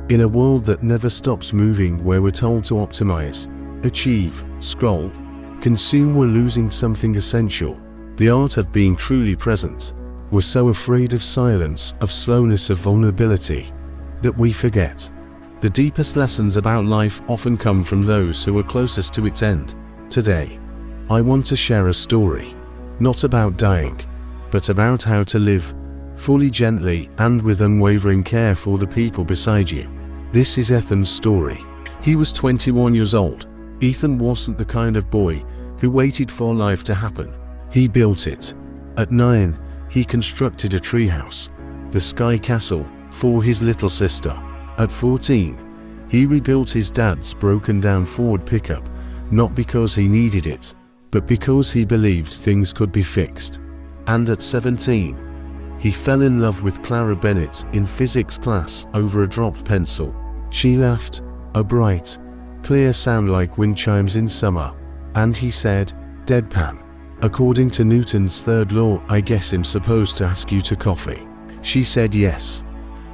In a world that never stops moving, where we're told to optimize, achieve, scroll, consume, we're losing something essential: the art of being truly present. We're so afraid of silence, of slowness, of vulnerability, that we forget the deepest lessons about life often come from those who are closest to its end. Today, I want to share a story, not about dying, but about how to live fully, gently, and with unwavering care for the people beside you. This is Ethan's story. He was 21 years old. Ethan wasn't the kind of boy who waited for life to happen. He built it. At 9, he constructed a treehouse, the Sky Castle, for his little sister. At 14, he rebuilt his dad's broken-down Ford pickup, not because he needed it, but because he believed things could be fixed. And at 17, he fell in love with Clara in physics class over a dropped pencil. She laughed, a bright, clear sound like wind chimes in summer, and he said, deadpan, "According to Newton's third law, I guess I'm supposed to ask you to coffee." She said yes.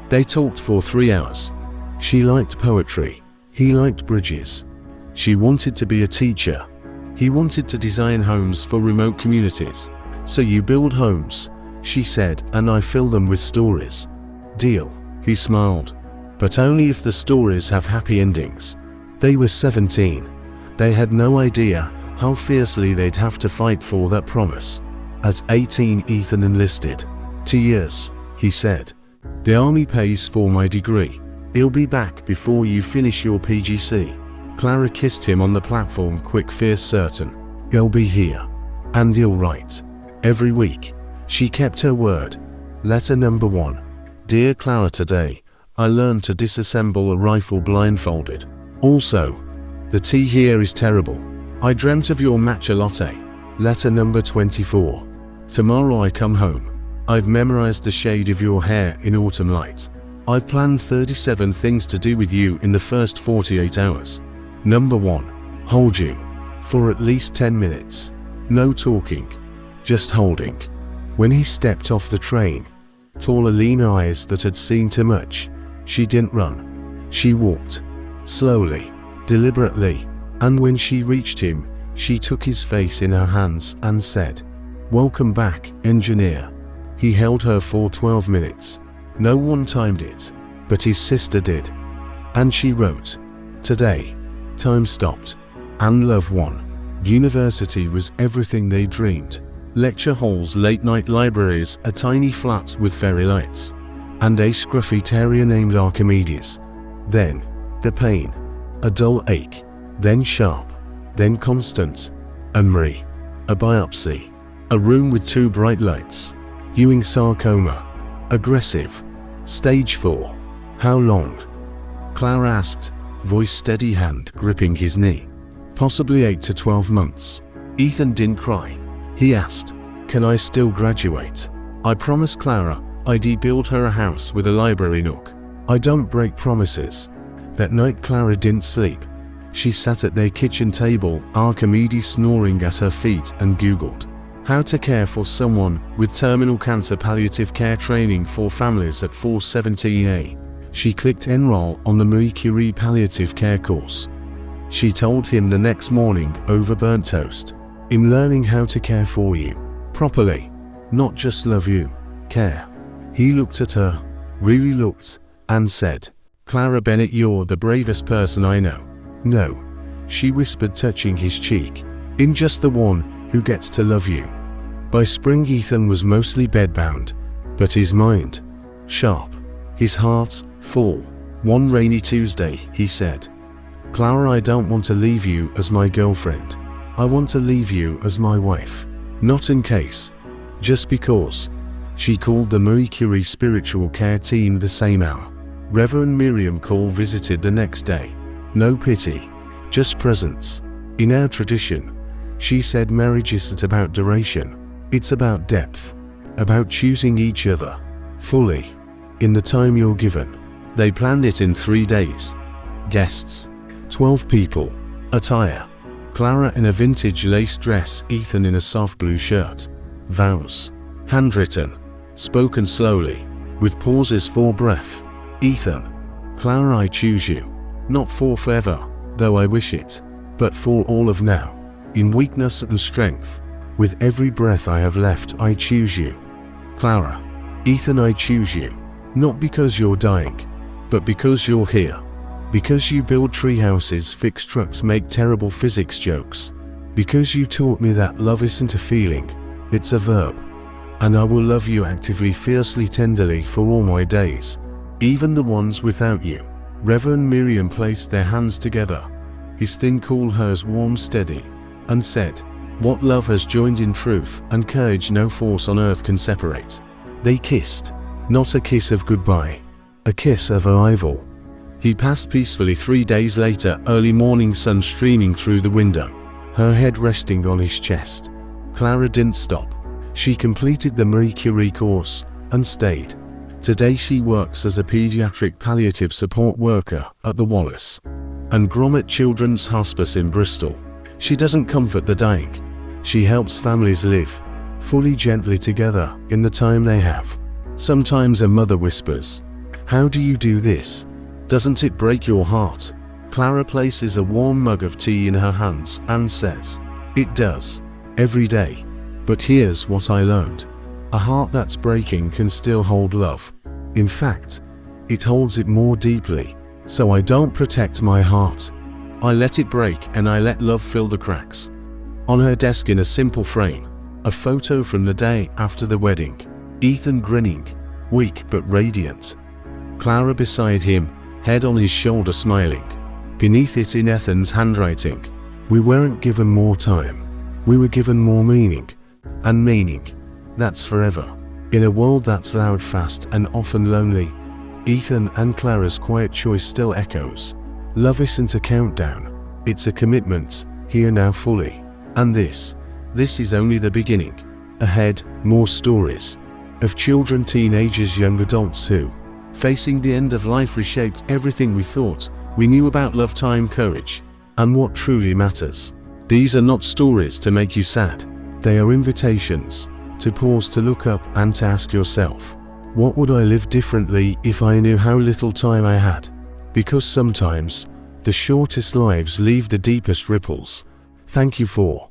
They talked for 3 hours. She liked poetry. He liked bridges. She wanted to be a teacher. He wanted to design homes for remote communities. "So you build homes," she said, "and I fill them with stories." "Deal," he smiled. "But only if the stories have happy endings." They were 17. They had no idea how fiercely they'd have to fight for that promise. At 18, Ethan enlisted. 2 years, he said. "The army pays for my degree. He'll be back before you finish your PGC." Clara kissed him on the platform, quick, fierce, certain. "He'll be here. And he'll write. Every week." She kept her word. Letter number 1. Dear Clara, today, I learned to disassemble a rifle blindfolded. Also, the tea here is terrible. I dreamt of your matcha latte. Letter number 24. Tomorrow I come home. I've memorized the shade of your hair in autumn light. I've planned 37 things to do with you in the first 48 hours. Number 1. Hold you. For at least 10 minutes. No talking. Just holding. When he stepped off the train, taller, lean eyes that had seen too much, she didn't run. She walked. Slowly. Deliberately. And when she reached him, she took his face in her hands and said, "Welcome back, engineer." He held her for 12 minutes. No one timed it, but his sister did. And she wrote, "Today, time stopped, and love won." University was everything they dreamed. Lecture halls, late-night libraries, a tiny flat with fairy lights, and a scruffy terrier named Archimedes. Then, the pain. A dull ache. Then sharp. Then constant. A MRI. A biopsy. A room with 2 bright lights. Ewing sarcoma. Aggressive. Stage 4. How long? Clara asked, voice steady, hand gripping his knee. Possibly 8 to 12 months. Ethan didn't cry. He asked, "Can I still graduate?" I promised Clara I'd build her a house with a library nook. I don't break promises. That night Clara didn't sleep. She sat at their kitchen table, Archimedes snoring at her feet, and Googled how to care for someone with terminal cancer, palliative care training for families at 417A. She clicked enroll on the Marie Curie palliative care course. She told him the next morning over burnt toast, "I'm learning how to care for you. Properly. Not just love you. Care." He looked at her, really looked, and said, "Clara Bennett, you're the bravest person I know." "No," she whispered, touching his cheek. "I'm just the one who gets to love you." By spring Ethan was mostly bedbound, but his mind sharp, his heart full. One rainy Tuesday, he said, "Clara, I don't want to leave you as my girlfriend. I want to leave you as my wife. Not in case. Just because." She called the Marie Curie spiritual care team the same hour. Reverend Miriam Cole visited the next day. No pity, just presence. In our tradition, she said, marriage isn't about duration. It's about depth. About choosing each other fully in the time you're given. They planned it in 3 days. Guests, 12 people. Attire: Clara in a vintage lace dress, Ethan in a soft blue shirt. Vows: handwritten, spoken slowly, with pauses for breath. Ethan: Clara, I choose you. Not for forever, though I wish it, but for all of now. In weakness and strength, with every breath I have left, I choose you. Clara. Ethan, I choose you. Not because you're dying, but because you're here. Because you build tree houses, fix trucks, make terrible physics jokes. Because you taught me that love isn't a feeling, it's a verb. And I will love you actively, fiercely, tenderly for all my days, even the ones without you. Reverend Miriam placed their hands together, his thin, cool, hers warm, steady, and said, "What love has joined in truth and courage no force on earth can separate." They kissed, not a kiss of goodbye, a kiss of arrival. He passed peacefully 3 days later, early morning sun streaming through the window, her head resting on his chest. Clara didn't stop. She completed the Marie Curie course and stayed. Today she works as a pediatric palliative support worker at the Wallace and Gromit Children's Hospice in Bristol. She doesn't comfort the dying. She helps families live fully, gently together in the time they have. Sometimes a mother whispers, "How do you do this? Doesn't it break your heart?" Clara places a warm mug of tea in her hands and says, "It does, every day. But here's what I learned. A heart that's breaking can still hold love. In fact, it holds it more deeply. So I don't protect my heart. I let it break and I let love fill the cracks." On her desk in a simple frame, a photo from the day after the wedding. Ethan grinning, weak but radiant. Clara beside him, head on his shoulder, smiling. Beneath it, in Ethan's handwriting, "We weren't given more time. We were given more meaning. And meaning, that's forever. In a world that's loud, fast, and often lonely, Ethan and Clara's quiet choice still echoes. Love isn't a countdown. It's a commitment, here now fully. And this is only the beginning. Ahead, more stories of children, teenagers, young adults who, facing the end of life, reshaped everything we thought we knew about love, time, courage, and what truly matters. These are not stories to make you sad. They are invitations to pause, to look up, and to ask yourself, what would I live differently if I knew how little time I had? Because sometimes the shortest lives leave the deepest ripples. Thank you for